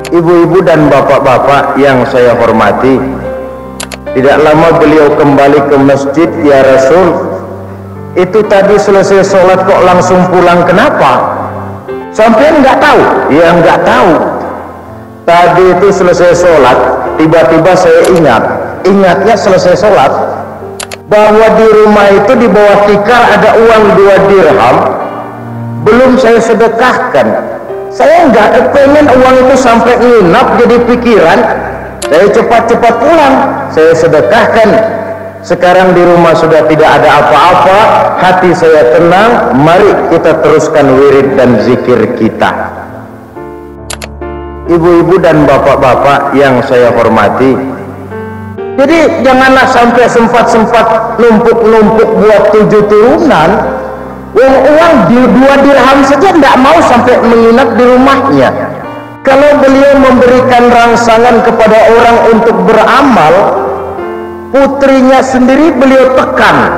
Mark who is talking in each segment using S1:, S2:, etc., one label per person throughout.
S1: Ibu-ibu dan bapak-bapak yang saya hormati, tidak lama beliau kembali ke masjid. Ya Rasul, itu tadi selesai sholat kok langsung pulang, kenapa? Sampean nggak tahu? Ya nggak tahu. Tadi itu selesai sholat, tiba-tiba saya ingatnya selesai sholat, bahwa di rumah itu di bawah tikar ada uang 2 dirham, belum saya sedekahkan. Saya nggak pengen uang itu sampai nginap jadi pikiran. Saya cepat-cepat pulang, saya sedekahkan. Sekarang di rumah sudah tidak ada apa-apa, hati saya tenang. Mari kita teruskan wirid dan zikir kita. Ibu-ibu dan bapak-bapak yang saya hormati, jadi janganlah sampai sempat-sempat numpuk-numpuk buat 7 turunan. Uang 2 dirham saja tidak mau sampai menginap di rumahnya. Kalau beliau memberikan rangsangan kepada orang untuk beramal, putrinya sendiri beliau tekan.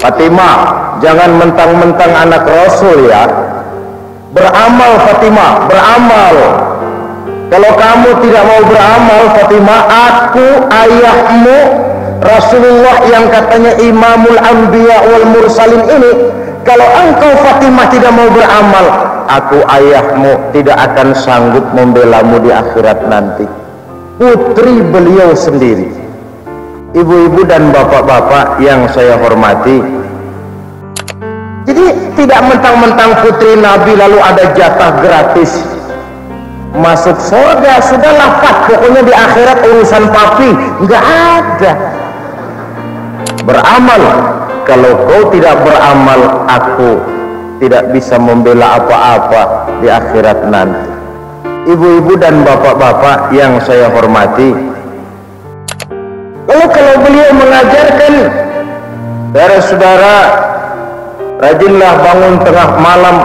S1: Fatimah, jangan mentang-mentang anak Rasul ya. Beramal Fatimah, beramal. Kalau kamu tidak mau beramal Fatimah, aku ayahmu Rasulullah yang katanya Imamul Anbiya wal Mursalin ini, kalau engkau Fatimah tidak mau beramal, aku ayahmu tidak akan sanggup membelamu di akhirat nanti. Putri beliau sendiri. Ibu-ibu dan bapak-bapak yang saya hormati, jadi tidak mentang-mentang putri Nabi lalu ada jatah gratis masuk surga, sudahlah Pak, pokoknya di akhirat urusan papi nggak ada. Beramal. Kalau kau tidak beramal, aku tidak bisa membela apa-apa di akhirat nanti. Ibu-ibu dan bapak-bapak yang saya hormati, lalu kalau beliau mengajarkan, saudara-saudara, rajinlah bangun tengah malam,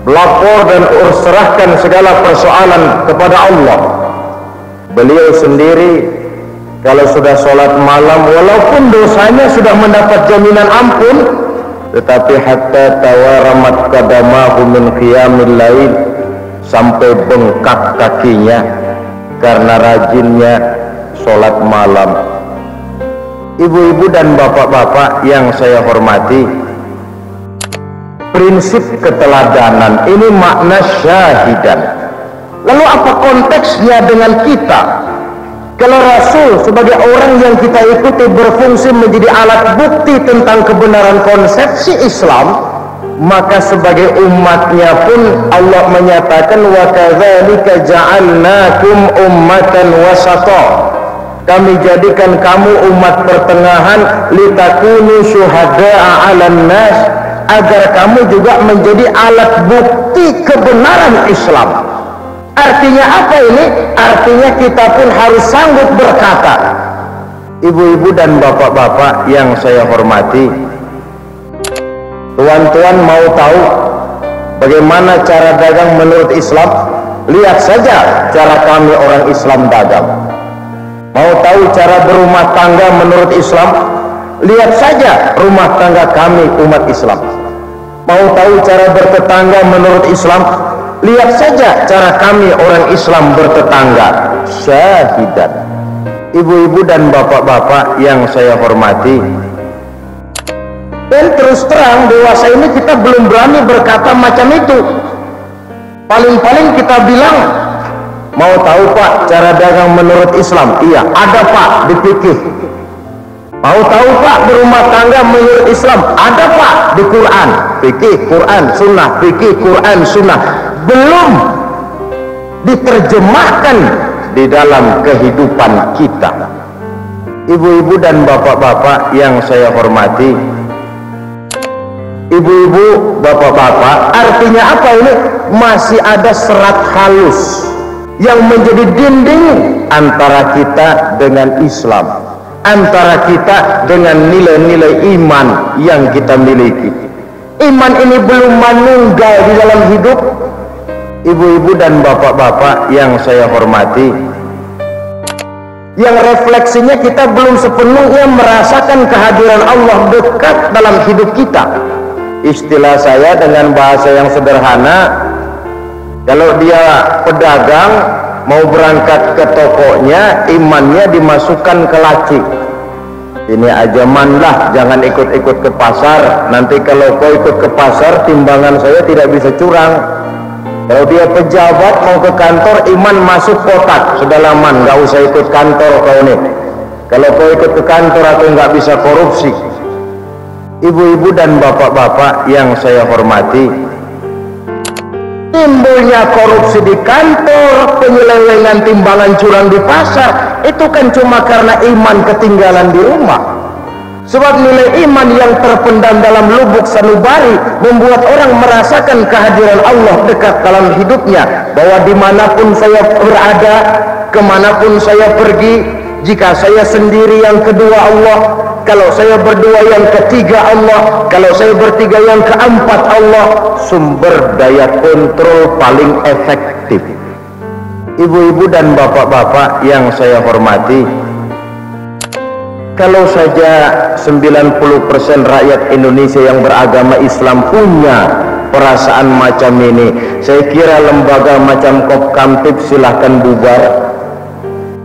S1: melapor dan serahkan segala persoalan kepada Allah. Beliau sendiri kalau sudah sholat malam, walaupun dosanya sudah mendapat jaminan ampun, tetapi hatta tawaramat qadamahu min qiyamil lail, sampai bengkak kakinya karena rajinnya sholat malam. Ibu-ibu dan bapak-bapak yang saya hormati, prinsip keteladanan ini makna syahidan. Lalu apa konteksnya dengan kita? Kalau Rasul sebagai orang yang kita ikuti berfungsi menjadi alat bukti tentang kebenaran konsepsi Islam, maka sebagai umatnya pun Allah menyatakan wa kadzalika ja'alnakum ummatan wasata, kami jadikan kamu umat pertengahan, litakunu syuhada'a 'alan nas, agar kamu juga menjadi alat bukti kebenaran Islam. Artinya apa ini? Artinya kita pun harus sanggup berkata. Ibu-ibu dan bapak-bapak yang saya hormati, tuan-tuan mau tahu bagaimana cara dagang menurut Islam? Lihat saja cara kami orang Islam dagang. Mau tahu cara berumah tangga menurut Islam? Lihat saja rumah tangga kami umat Islam. Mau tahu cara bertetangga menurut Islam? Lihat saja cara kami orang Islam bertetangga. Syahidan. Ibu-ibu dan bapak-bapak yang saya hormati, dan terus terang dewasa ini kita belum berani berkata macam itu. Paling-paling kita bilang, mau tahu Pak cara dagang menurut Islam? Iya, ada Pak di fikih. Mau tahu Pak berumah tangga menurut Islam? Ada Pak di Quran. Fikih, Quran, Sunnah, fikih, Quran, Sunnah. Belum diterjemahkan di dalam kehidupan kita. Ibu-ibu dan bapak-bapak yang saya hormati, ibu-ibu, bapak-bapak, artinya apa ini? Masih ada serat halus yang menjadi dinding antara kita dengan Islam, antara kita dengan nilai-nilai iman yang kita miliki. Iman ini belum menunggal di dalam hidup. Ibu-ibu dan bapak-bapak yang saya hormati, yang refleksinya kita belum sepenuhnya merasakan kehadiran Allah dekat dalam hidup kita. Istilah saya dengan bahasa yang sederhana, kalau dia pedagang mau berangkat ke tokonya, imannya dimasukkan ke laci. Ini ajaman lah, jangan ikut-ikut ke pasar. Nanti kalau kau ikut ke pasar, timbangan saya tidak bisa curang. Kalau dia pejabat mau ke kantor, iman masuk kotak. Sudah lama, nggak usah ikut kantor kau nih. Kalau kau ikut ke kantor, aku nggak bisa korupsi. Ibu-ibu dan bapak-bapak yang saya hormati, timbulnya korupsi di kantor, penyelewengan timbangan curang di pasar, itu kan cuma karena iman ketinggalan di rumah. Sebab nilai iman yang terpendam dalam lubuk sanubari membuat orang merasakan kehadiran Allah dekat dalam hidupnya, bahwa dimanapun saya berada, kemanapun saya pergi, jika saya sendiri yang kedua Allah, kalau saya berdua yang ketiga Allah, kalau saya bertiga yang keempat Allah. Sumber daya kontrol paling efektif. Ibu-ibu dan bapak-bapak yang saya hormati, kalau saja 90% rakyat Indonesia yang beragama Islam punya perasaan macam ini, saya kira lembaga macam Kopkamtib silahkan bubar,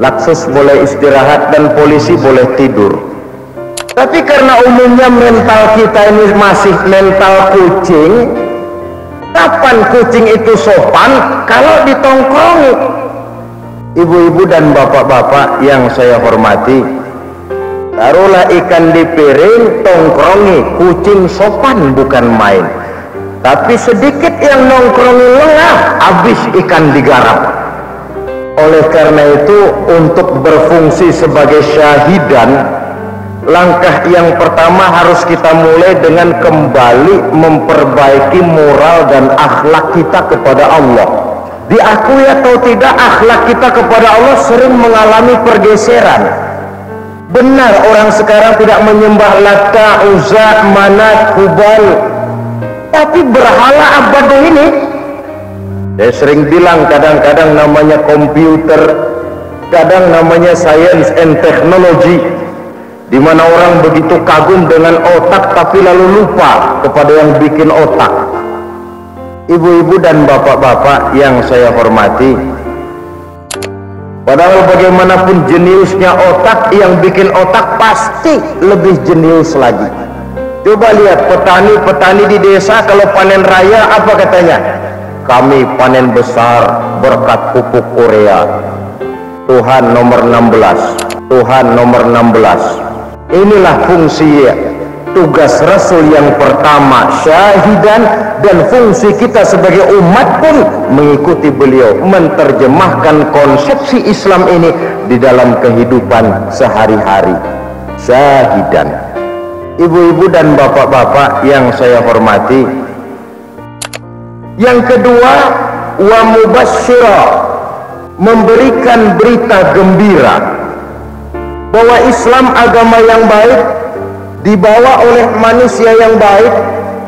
S1: Laksus boleh istirahat, dan polisi boleh tidur. Tapi karena umumnya mental kita ini masih mental kucing, kapan kucing itu sopan? Kalau ditongkrongi. Ibu-ibu dan bapak-bapak yang saya hormati, taruhlah ikan di piring, tongkrongi, kucing sopan bukan main. Tapi sedikit yang nongkrongi lengah, habis ikan digarap. Oleh karena itu, untuk berfungsi sebagai syahidan, langkah yang pertama harus kita mulai dengan kembali memperbaiki moral dan akhlak kita kepada Allah. Diakui atau tidak, akhlak kita kepada Allah sering mengalami pergeseran. Benar, orang sekarang tidak menyembah Lata, Uzza, Manat, Hubal, tapi berhala abad ini. Saya sering bilang, kadang-kadang namanya komputer, kadang namanya science and technology, di mana orang begitu kagum dengan otak tapi lalu lupa kepada yang bikin otak. Ibu-ibu dan bapak-bapak yang saya hormati, padahal bagaimanapun jeniusnya otak, yang bikin otak pasti lebih jenius lagi. Coba lihat petani-petani di desa kalau panen raya apa katanya? Kami panen besar berkat pupuk urea. Tuhan nomor 16. Tuhan nomor 16. Inilah fungsi tugas Rasul yang pertama, syahidan, dan fungsi kita sebagai umat pun mengikuti beliau, menerjemahkan konsepsi Islam ini di dalam kehidupan sehari-hari. Syahidan. Ibu-ibu dan bapak-bapak yang saya hormati, yang kedua, wa mubasysyira, memberikan berita gembira bahwa Islam agama yang baik, dibawa oleh manusia yang baik,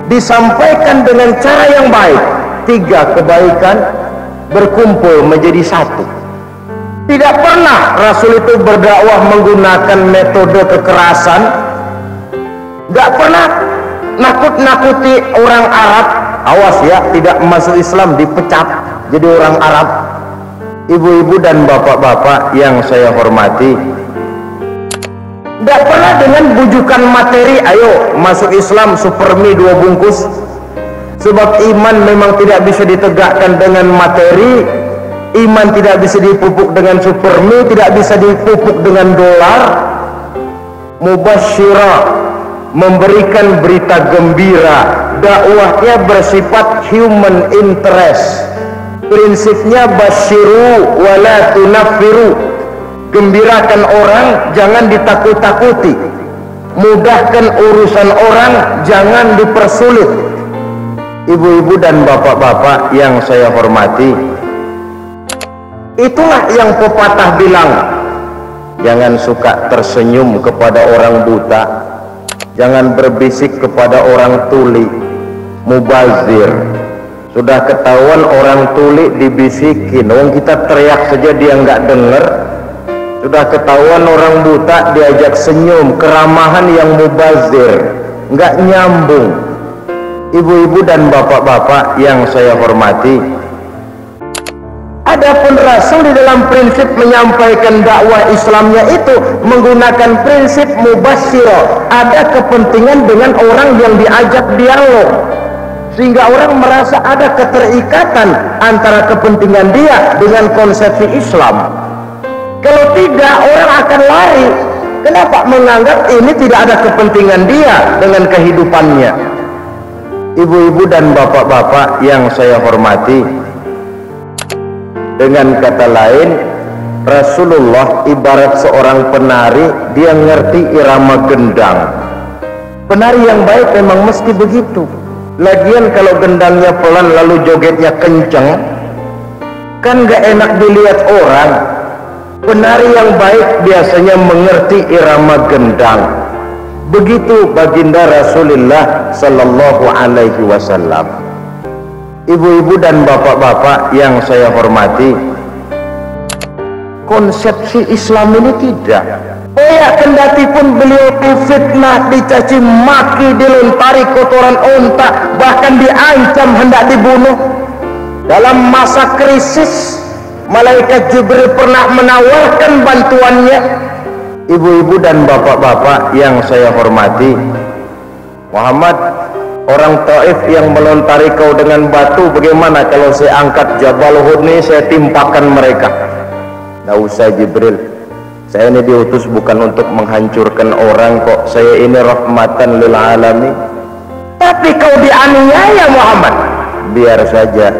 S1: disampaikan dengan cara yang baik. 3 kebaikan berkumpul menjadi satu. Tidak pernah Rasul itu berdakwah menggunakan metode kekerasan, nggak pernah nakut-nakuti orang Arab. Awas ya, tidak masuk Islam dipecat jadi orang Arab. Ibu-ibu dan bapak-bapak yang saya hormati, tidak pernah dengan bujukan materi, ayo masuk Islam supermi 2 bungkus. Sebab iman memang tidak bisa ditegakkan dengan materi, iman tidak bisa dipupuk dengan supermi, tidak bisa dipupuk dengan dolar. Mubasysyira, memberikan berita gembira. Dakwahnya bersifat human interest. Prinsipnya basyiru wala tunaffiru, gembirakan orang, jangan ditakut-takuti. Mudahkan urusan orang, jangan dipersulit. Ibu-ibu dan bapak-bapak yang saya hormati, itulah yang pepatah bilang, jangan suka tersenyum kepada orang buta, jangan berbisik kepada orang tuli. Mubazir, sudah ketahuan orang tuli dibisikin, wong kita teriak saja dia nggak denger. Sudah ketahuan orang buta diajak senyum, keramahan yang mubazir, nggak nyambung. Ibu-ibu dan bapak-bapak yang saya hormati, Adapun Rasul di dalam prinsip menyampaikan dakwah Islamnya itu menggunakan prinsip mubasyirah, ada kepentingan dengan orang yang diajak dialog, sehingga orang merasa ada keterikatan antara kepentingan dia dengan konsepsi Islam. Kalau tidak, orang akan lari. Kenapa? Menganggap ini tidak ada kepentingan dia dengan kehidupannya. Ibu-ibu dan bapak-bapak yang saya hormati, dengan kata lain, Rasulullah ibarat seorang penari, dia ngerti irama gendang. Penari yang baik memang mesti begitu. Lagian kalau gendangnya pelan lalu jogetnya kenceng, kan gak enak dilihat orang. Penari yang baik biasanya mengerti irama gendang. Begitu baginda Rasulullah sallallahu alaihi wasallam. Ibu-ibu dan bapak-bapak yang saya hormati, konsepsi Islam ini tidak. Kendati pun beliau difitnah, dicaci maki, dilontari kotoran unta, bahkan diancam hendak dibunuh. Dalam masa krisis, malaikat Jibril pernah menawarkan bantuannya. Ibu-ibu dan bapak-bapak yang saya hormati, Muhammad, orang Taif yang melontari kau dengan batu, bagaimana kalau saya angkat Jabal Uhud ini, saya timpakan mereka? Tidak usah Jibril, saya ini diutus bukan untuk menghancurkan orang kok, saya ini rahmatan lil alamin. Tapi kau dianiaya Muhammad. Biar saja,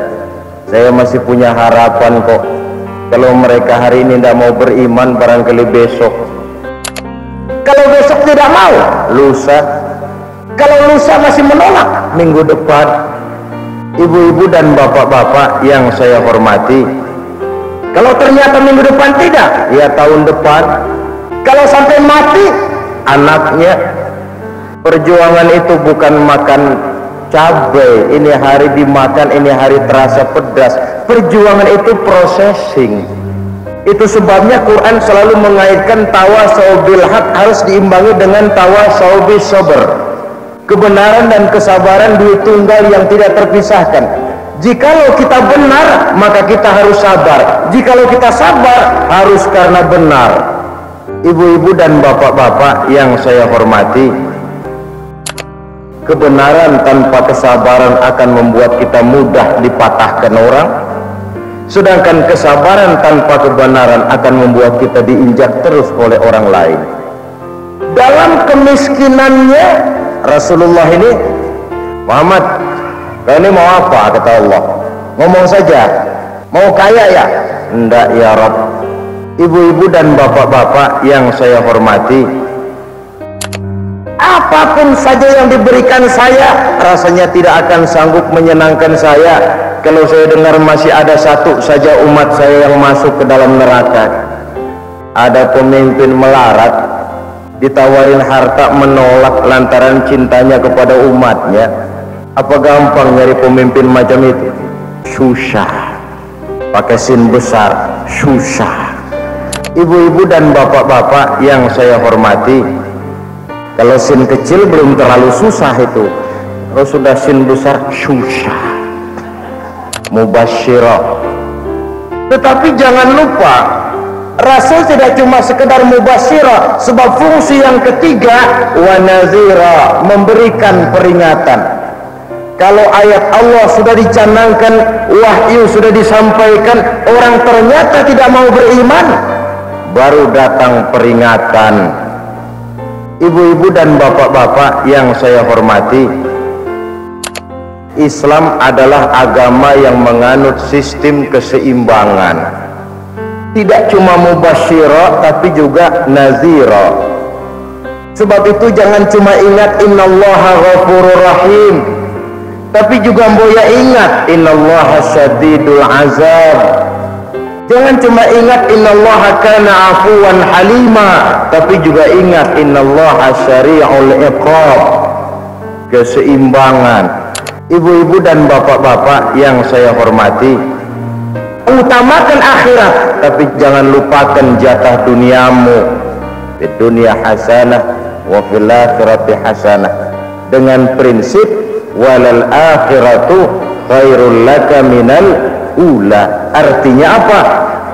S1: saya masih punya harapan kok. Kalau mereka hari ini tidak mau beriman, barangkali besok. Kalau besok tidak mau, lusa. Kalau lusa masih menolak, minggu depan. Ibu-ibu dan bapak-bapak yang saya hormati, kalau ternyata minggu depan tidak, ya tahun depan. Kalau sampai mati anaknya. Perjuangan itu bukan makan cabai, ini hari dimakan, ini hari terasa pedas. Perjuangan itu processing. Itu sebabnya Quran selalu mengaitkan tawasau bil haq harus diimbangi dengan tawasau bis sabr. Kebenaran dan kesabaran dua tunggal yang tidak terpisahkan. Jikalau kita benar, maka kita harus sabar. Jikalau kita sabar, harus karena benar. Ibu-ibu dan bapak-bapak yang saya hormati, kebenaran tanpa kesabaran akan membuat kita mudah dipatahkan orang, sedangkan kesabaran tanpa kebenaran akan membuat kita diinjak terus oleh orang lain. Dalam kemiskinannya Rasulullah ini, Muhammad, kau ini mau apa? Kata Allah. Ngomong saja. Mau kaya ya? Enggak ya Rabb. Ibu-ibu dan bapak-bapak yang saya hormati, apapun saja yang diberikan saya, rasanya tidak akan sanggup menyenangkan saya kalau saya dengar masih ada satu saja umat saya yang masuk ke dalam neraka. Ada pemimpin melarat, ditawarin harta menolak lantaran cintanya kepada umatnya. Apa gampang nyari pemimpin macam itu? Susah. Pakai sin besar, susah. Ibu-ibu dan bapak-bapak yang saya hormati, kalau sin kecil belum terlalu susah itu, kalau sudah sin besar susah. Mubasyirah. Tetapi jangan lupa, Rasul tidak cuma sekedar mubasyirah, sebab fungsi yang ketiga wa nazira, memberikan peringatan. Kalau ayat Allah sudah dicanangkan, wahyu sudah disampaikan, orang ternyata tidak mau beriman, baru datang peringatan. Ibu-ibu dan bapak-bapak yang saya hormati, Islam adalah agama yang menganut sistem keseimbangan. Tidak cuma mubasyirah, tapi juga nazira. Sebab itu jangan cuma ingat innallaha ghafurur rahim, tapi juga boya ingat innallaha syadidul azab. Jangan cuma ingat innallaha kana afuwan halima, tapi juga ingat innallaha syari'ul iqab. Keseimbangan. Ibu-ibu dan bapak-bapak yang saya hormati, utamakan akhirat, tapi jangan lupakan jatah duniamu. Di dunia hasanah wa fil akhirati hasanah, dengan prinsip walal akhiratu khairul laka minal ula. Artinya apa?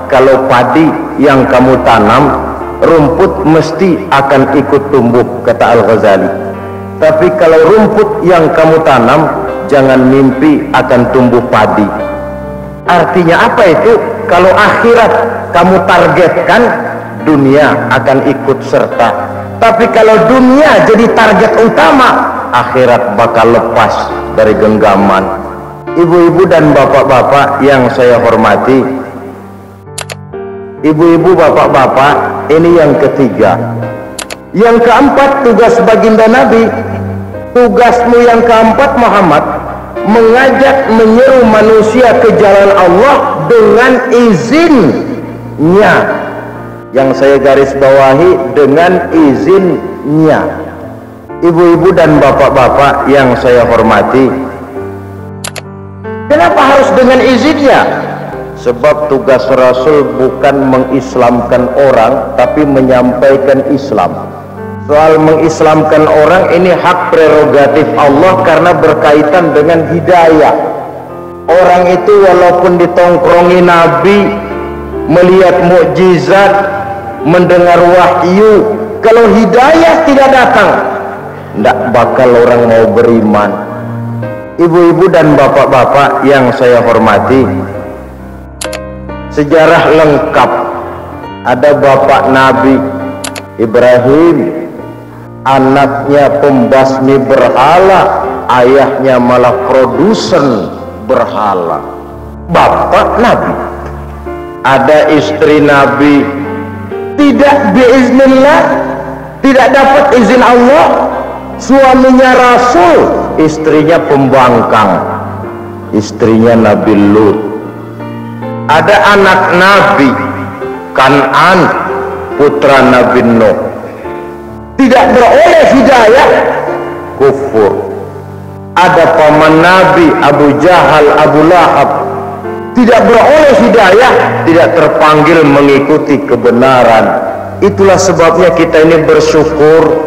S1: Kalau padi yang kamu tanam, rumput mesti akan ikut tumbuh, kata Al-Ghazali. Tapi kalau rumput yang kamu tanam, jangan mimpi akan tumbuh padi. Artinya apa itu? Kalau akhirat kamu targetkan, dunia akan ikut serta. Tapi kalau dunia jadi target utama, akhirat bakal lepas dari genggaman. Ibu-ibu dan bapak-bapak yang saya hormati, ibu-ibu, bapak-bapak, ini yang ketiga. Yang keempat, tugas baginda Nabi. Tugasmu yang keempat, Muhammad, mengajak, menyeru manusia ke jalan Allah dengan izinnya. Yang saya garis bawahi, dengan izinnya. Ibu-ibu dan bapak-bapak yang saya hormati, kenapa harus dengan izinnya? Sebab tugas Rasul bukan mengislamkan orang, tapi menyampaikan Islam. Soal mengislamkan orang ini hak prerogatif Allah karena berkaitan dengan hidayah. Orang itu walaupun ditongkrongi Nabi, melihat mukjizat, mendengar wahyu, kalau hidayah tidak datang, tidak bakal orang mau beriman. Ibu-ibu dan bapak-bapak yang saya hormati, sejarah lengkap. Ada bapak Nabi Ibrahim, anaknya pembasmi berhala, ayahnya malah produsen berhala. Bapak Nabi. Ada istri Nabi, tidak biiznillah, tidak dapat izin Allah. Suaminya Rasul, istrinya pembangkang, istrinya Nabi Lut. Ada anak Nabi Kan'an, putra Nabi Nuh, tidak beroleh hidayah, kufur. Ada paman Nabi Abu Jahal, Abu Lahab, tidak beroleh hidayah, tidak terpanggil mengikuti kebenaran. Itulah sebabnya kita ini bersyukur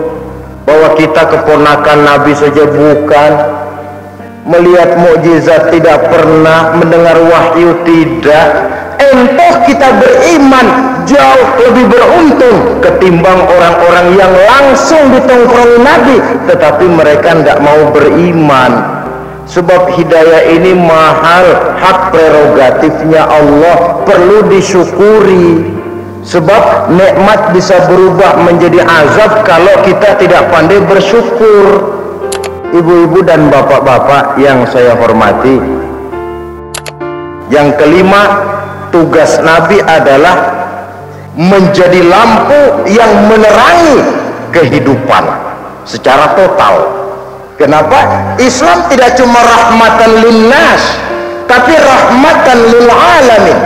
S1: bahwa kita keponakan Nabi saja bukan, melihat mukjizat tidak pernah, mendengar wahyu tidak. Entah kita beriman jauh lebih beruntung ketimbang orang-orang yang langsung ditongkrongi Nabi tetapi mereka tidak mau beriman. Sebab hidayah ini mahal, hak prerogatifnya Allah, perlu disyukuri. Sebab nikmat bisa berubah menjadi azab kalau kita tidak pandai bersyukur. Ibu-ibu dan bapak-bapak yang saya hormati, yang kelima, tugas Nabi adalah menjadi lampu yang menerangi kehidupan secara total. Kenapa? Islam tidak cuma rahmatan linnas, tapi rahmatan lil alamin.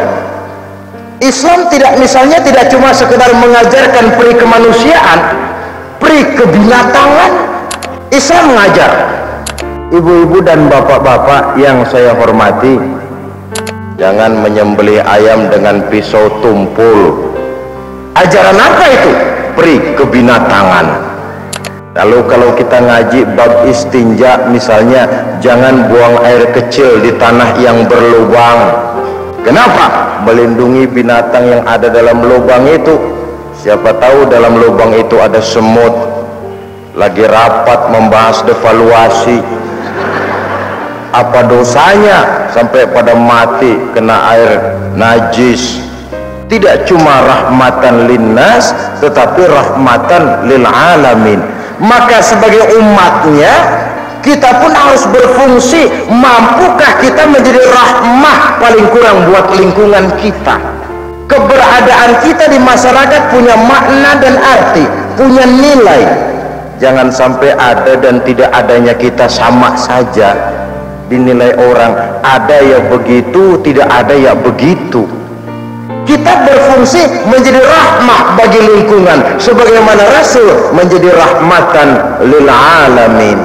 S1: Islam tidak, misalnya, tidak cuma sekedar mengajarkan peri kemanusiaan, peri kebinatangan. Islam mengajar. Ibu-ibu dan bapak-bapak yang saya hormati, jangan menyembelih ayam dengan pisau tumpul. Ajaran apa itu? Peri kebinatangan. Lalu kalau kita ngaji bab istinja misalnya, jangan buang air kecil di tanah yang berlubang. Kenapa? Melindungi binatang yang ada dalam lubang itu. Siapa tahu dalam lubang itu ada semut lagi rapat membahas devaluasi. Apa dosanya sampai pada mati kena air najis? Tidak cuma rahmatan linnas, tetapi rahmatan lil alamin. Maka sebagai umatnya, kita pun harus berfungsi. Mampukah kita menjadi rahmah paling kurang buat lingkungan kita? Keberadaan kita di masyarakat punya makna dan arti, punya nilai. Jangan sampai ada dan tidak adanya kita sama saja dinilai orang. Ada ya begitu, tidak ada ya begitu. Kita berfungsi menjadi rahmah bagi lingkungan sebagaimana Rasul menjadi rahmatan lil alamin.